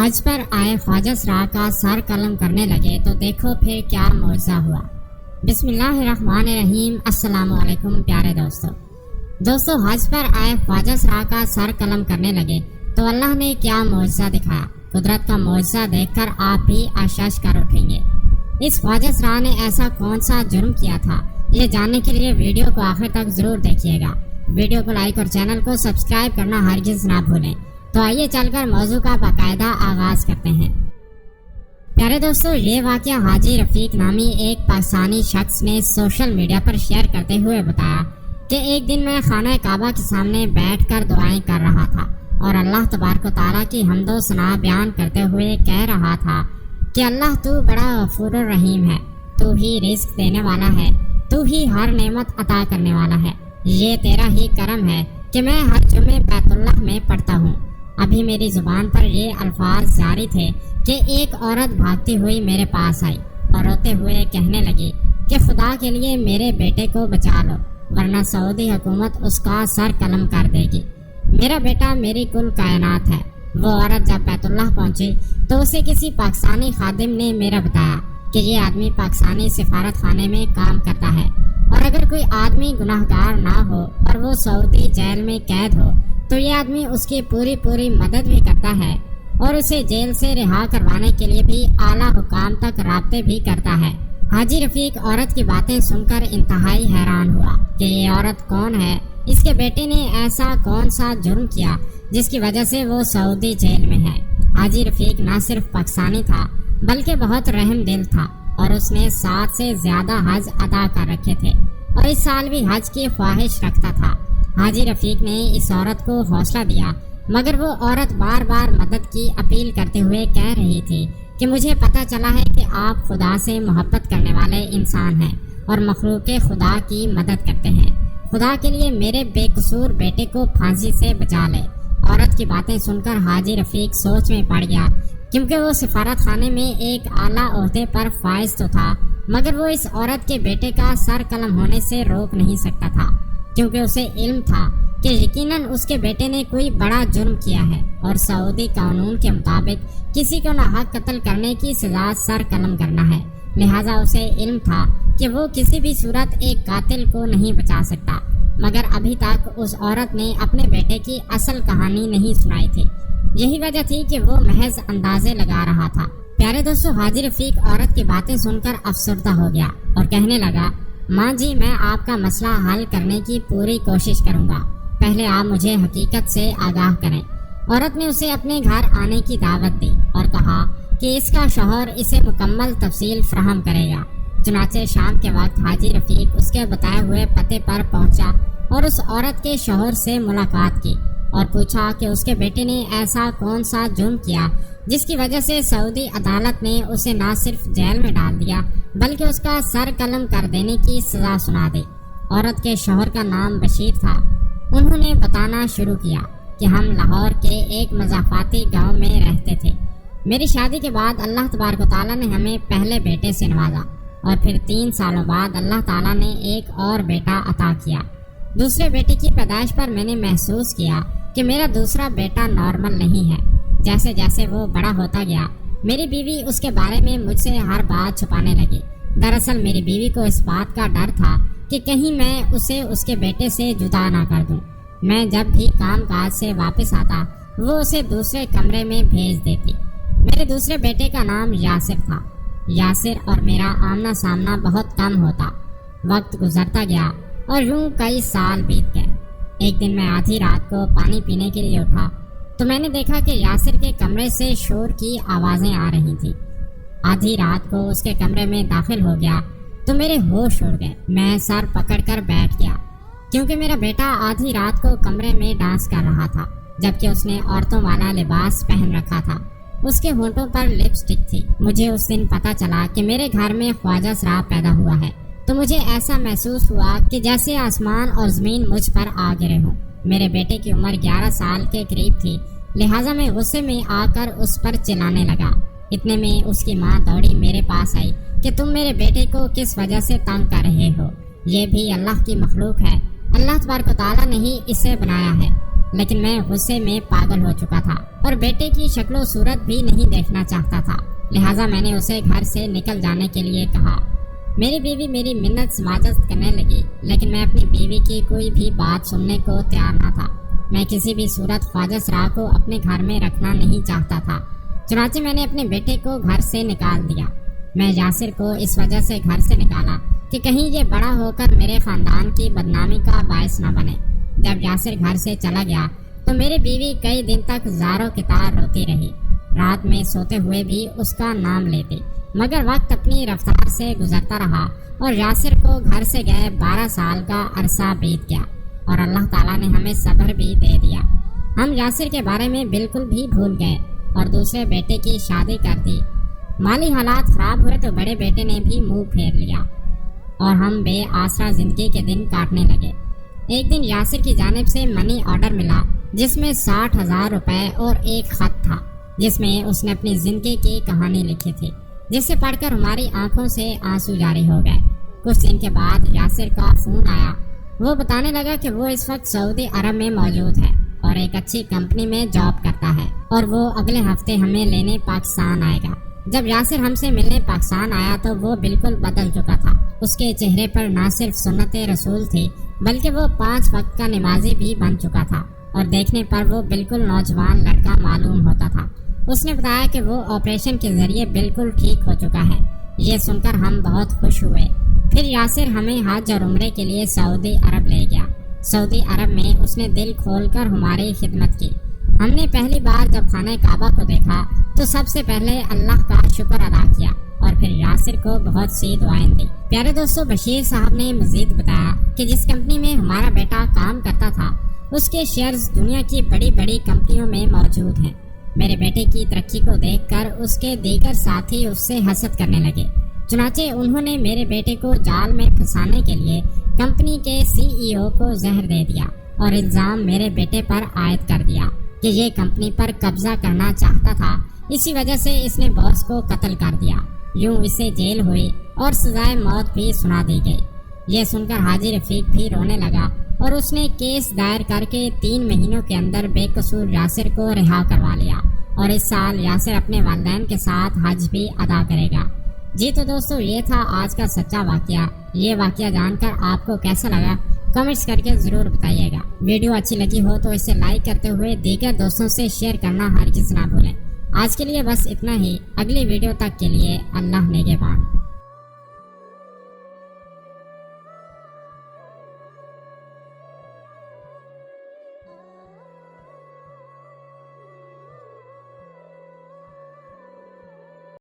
حج پر آئے خواجہ سرا کا سر قلم کرنے لگے تو دیکھو پھر کیا معجزہ ہوا۔ بسم اللہ الرحمن الرحیم۔ السلام علیکم پیارے دوستو حج پر آئے خواجہ سرا کا سر قلم کرنے لگے تو اللہ نے کیا معجزہ دکھایا۔ قدرت کا معجزہ دیکھ کر آپ بھی اشش کر اٹھیں گے۔ اس خواجہ سرا نے ایسا کون سا جرم کیا تھا، یہ جاننے کے لیے ویڈیو کو آخر تک ضرور دیکھیے گا۔ ویڈیو کو لائک اور چینل کو سبسکرائب کرنا ہرگز نہ بھولیں۔ تو آئیے چل کر موضوع کا باقاعدہ آغاز کرتے ہیں۔ پیارے دوستو، یہ واقعہ حاجی رفیق نامی ایک پاکستانی شخص نے سوشل میڈیا پر شیئر کرتے ہوئے بتایا کہ ایک دن میں خانہ کعبہ کے سامنے بیٹھ کر دعائیں کر رہا تھا اور اللہ تبارک و تعالیٰ کی حمد و ثنا بیان کرتے ہوئے کہہ رہا تھا کہ اللہ تو بڑا غفور الرحیم ہے، تو ہی رزق دینے والا ہے، تو ہی ہر نعمت عطا کرنے والا ہے، یہ تیرا ہی کرم ہے کہ میں ہر جمعے بیت اللہ میں پڑھتا ہوں۔ ابھی میری زبان پر یہ الفاظ جاری تھے کہ ایک عورت بھاگتی ہوئی میرے پاس آئی اور روتے ہوئے کہنے لگی کہ خدا کے لیے میرے بیٹے کو بچا لو ورنہ سعودی حکومت اس کا سر قلم کر دے گی۔ میرا بیٹا میری کل کائنات ہے۔ وہ عورت جب بیت اللہ پہنچی تو اسے کسی پاکستانی خادم نے میرا بتایا کہ یہ آدمی پاکستانی سفارت خانے میں کام کرتا ہے اور اگر کوئی آدمی گناہ گار نہ ہو اور وہ سعودی جیل میں قید ہو تو یہ آدمی اس کی پوری مدد بھی کرتا ہے اور اسے جیل سے رہا کروانے کے لیے بھی اعلیٰ حکام تک رابطے بھی کرتا ہے۔ حاجی رفیق عورت کی باتیں سن کر انتہائی حیران ہوا کہ یہ عورت کون ہے، اس کے بیٹے نے ایسا کون سا جرم کیا جس کی وجہ سے وہ سعودی جیل میں ہے۔ حاجی رفیق نہ صرف پاکستانی تھا بلکہ بہت رحم دل تھا اور اس نے 7 سے زیادہ حج ادا کر رکھے تھے اور اس سال بھی حج کی خواہش رکھتا تھا۔ حاجی رفیق نے اس عورت کو حوصلہ دیا مگر وہ عورت بار بار مدد کی اپیل کرتے ہوئے کہہ رہی تھی کہ مجھے پتہ چلا ہے کہ آپ خدا سے محبت کرنے والے انسان ہیں اور مخلوق خدا کی مدد کرتے ہیں۔ خدا کے لیے میرے بے قصور بیٹے کو پھانسی سے بچا لے۔ عورت کی باتیں سن کر حاجی رفیق سوچ میں پڑ گیا کیونکہ وہ سفارت خانے میں ایک اعلیٰ عہدے پر فائز تو تھا مگر وہ اس عورت کے بیٹے کا سر قلم ہونے سے روک نہیں سکتا تھا کیونکہ اسے علم تھا کہ یقیناً اس کے بیٹے نے کوئی بڑا جرم کیا ہے اور سعودی قانون کے مطابق کسی کو ناحق قتل کرنے کی سزا سر قلم کرنا ہے، لہٰذا اسے علم تھا کہ وہ کسی بھی صورت ایک قاتل کو نہیں بچا سکتا۔ مگر ابھی تک اس عورت نے اپنے بیٹے کی اصل کہانی نہیں سنائی تھی، یہی وجہ تھی کہ وہ محض اندازے لگا رہا تھا۔ پیارے دوستو، حاجی رفیق عورت کی باتیں سن کر افسردہ ہو گیا اور کہنے لگا، ماں جی میں آپ کا مسئلہ حل کرنے کی پوری کوشش کروں گا، پہلے آپ مجھے حقیقت سے آگاہ کریں۔ عورت نے اسے اپنے گھر آنے کی دعوت دی اور کہا کہ اس کا شوہر اسے مکمل تفصیل فراہم کرے گا۔ چنانچہ شام کے وقت حاجی رفیق اس کے بتائے ہوئے پتے پر پہنچا اور اس عورت کے شوہر سے ملاقات کی اور پوچھا کہ اس کے بیٹے نے ایسا کون سا جرم کیا جس کی وجہ سے سعودی عدالت نے اسے نہ صرف جیل میں ڈال دیا بلکہ اس کا سر قلم کر دینے کی سزا سنا دی۔ عورت کے شوہر کا نام بشیر تھا۔ انہوں نے بتانا شروع کیا کہ ہم لاہور کے ایک مضافاتی گاؤں میں رہتے تھے۔ میری شادی کے بعد اللہ تبارک و تعالیٰ نے ہمیں پہلے بیٹے سے نوازا اور پھر 3 سالوں بعد اللہ تعالیٰ نے ایک اور بیٹا عطا کیا۔ دوسرے بیٹے کی پیدائش پر میں نے محسوس کیا کہ میرا دوسرا بیٹا نارمل نہیں ہے۔ جیسے جیسے وہ بڑا ہوتا گیا میری بیوی اس کے بارے میں مجھ سے ہر بات چھپانے لگی۔ دراصل میری بیوی کو اس بات کا ڈر تھا کہ کہیں میں اسے اس کے بیٹے سے جدا نہ کر دوں۔ میں جب بھی کام کاج سے واپس آتا وہ اسے دوسرے کمرے میں بھیج دیتی۔ میرے دوسرے بیٹے کا نام یاسر تھا۔ یاسر اور میرا آمنا سامنا بہت کم ہوتا۔ وقت گزرتا گیا اور یوں کئی سال بیت گئے۔ ایک دن میں آدھی رات کو پانی پینے کے لیے اٹھا تو میں نے دیکھا کہ یاسر کے کمرے سے شور کی آوازیں آ رہی تھیں۔ آدھی رات کو اس کے کمرے میں داخل ہو گیا تو میرے ہوش اڑ گئے۔ میں سر پکڑ کر بیٹھ گیا کیونکہ میرا بیٹا آدھی رات کو کمرے میں ڈانس کر رہا تھا جبکہ اس نے عورتوں والا لباس پہن رکھا تھا۔ اس کے ہونٹوں پر لپسٹک تھی۔ مجھے اس دن پتہ چلا کہ میرے گھر میں خواجہ سرا پیدا ہوا ہے تو مجھے ایسا محسوس ہوا کہ جیسے آسمان اور زمین مجھ پر آ گرے ہوں۔ میرے بیٹے کی عمر 11 سال کے قریب تھی، لہٰذا میں غصے میں آ کر اس پر چلانے لگا۔ اتنے میں اس کی ماں دوڑی میرے پاس آئی کہ تم میرے بیٹے کو کس وجہ سے تنگ کر رہے ہو؟ یہ بھی اللہ کی مخلوق ہے، اللہ تبارک و تعالیٰ نے ہی اسے بنایا ہے، لیکن میں غصے میں پاگل ہو چکا تھا اور بیٹے کی شکل و صورت بھی نہیں دیکھنا چاہتا تھا، لہٰذا میں نے اسے گھر سے نکل جانے کے لیے کہا۔ میری بیوی میری منت سماجت کرنے لگی، لیکن میں اپنی بیوی کی کوئی بھی بات سننے کو تیار نہ تھا۔ میں کسی بھی صورت خواجہ سرا کو اپنے گھر میں رکھنا نہیں چاہتا تھا، چنانچہ میں نے اپنے بیٹے کو گھر سے نکال دیا۔ میں یاسر کو اس وجہ سے گھر سے نکالا کہ کہیں یہ بڑا ہو کر میرے خاندان کی بدنامی کا باعث نہ بنے۔ جب یاسر گھر سے چلا گیا تو میری بیوی کئی دن تک زاروں کی طرح روتی رہی، رات میں سوتے ہوئے بھی اس کا نام لیتی، مگر وقت اپنی رفتار سے گزرتا رہا اور یاسر کو گھر سے گئے 12 سال کا عرصہ بیت گیا اور اللہ تعالیٰ نے ہمیں صبر بھی دے دیا۔ ہم یاسر کے بارے میں بالکل بھی بھول گئے اور دوسرے بیٹے کی شادی کر دی۔ مالی حالات خراب ہوئے تو بڑے بیٹے نے بھی منہ پھیر لیا اور ہم بے آسرا زندگی کے دن کاٹنے لگے۔ ایک دن یاسر کی جانب سے منی آرڈر ملا جس میں 60,000 روپے اور ایک خط تھا جس میں اس نے اپنی زندگی کی کہانی لکھی تھی، جسے پڑھ کر ہماری آنکھوں سے آنسو جاری ہو گئے۔ کچھ دن کے بعد یاسر کا فون آیا۔ وہ بتانے لگا کہ وہ اس وقت سعودی عرب میں موجود ہے اور ایک اچھی کمپنی میں جاب کرتا ہے اور وہ اگلے ہفتے ہمیں لینے پاکستان آئے گا۔ جب یاسر ہم سے ملنے پاکستان آیا تو وہ بالکل بدل چکا تھا۔ اس کے چہرے پر نہ صرف سنت رسول تھی بلکہ وہ 5 وقت کا نمازی بھی بن چکا تھا اور دیکھنے پر وہ بالکل نوجوان لڑکا معلوم ہوتا تھا۔ اس نے بتایا کہ وہ آپریشن کے ذریعے بالکل ٹھیک ہو چکا ہے۔ یہ سن کر ہم بہت خوش ہوئے۔ پھر یاسر ہمیں حج اور عمرے کے لیے سعودی عرب لے گیا۔ سعودی عرب میں اس نے دل کھول کر ہماری خدمت کی۔ ہم نے پہلی بار جب خانہ کعبہ کو دیکھا تو سب سے پہلے اللہ کا شکر ادا کیا اور پھر یاسر کو بہت سی دعائیں دی۔ پیارے دوستو، بشیر صاحب نے مزید بتایا کہ جس کمپنی میں ہمارا بیٹا کام کرتا تھا اس کے شیئرز دنیا کی بڑی بڑی کمپنیوں میں موجود ہیں۔ میرے بیٹے کی ترقی کو دیکھ کر اس کے دیگر ساتھی اس سے حسد کرنے لگے، چنانچہ انہوں نے میرے بیٹے کو جال میں پھنسانے کے لیے کمپنی کے CEO کو زہر دے دیا اور الزام میرے بیٹے پر عائد کر دیا کہ یہ کمپنی پر قبضہ کرنا چاہتا تھا، اسی وجہ سے اس نے باس کو قتل کر دیا۔ یوں اسے جیل ہوئی اور سزائے موت بھی سنا دی گئی۔ یہ سن کر حاجی رفیق بھی رونے لگا اور اس نے کیس دائر کر کے 3 مہینوں کے اندر بے قصور یاسر کو رہا کروا لیا اور اس سال یاسر اپنے والدین کے ساتھ حج بھی ادا کرے گا۔ جی تو دوستو، یہ تھا آج کا سچا واقعہ۔ یہ واقعہ جان کر آپ کو کیسا لگا کمنٹس کر کے ضرور بتائیے گا۔ ویڈیو اچھی لگی ہو تو اسے لائک کرتے ہوئے دیگر دوستوں سے شیئر کرنا ہرگز نہ بھولیں۔ آج کے لیے بس اتنا ہی، اگلی ویڈیو تک کے لیے اللہ نگہبان۔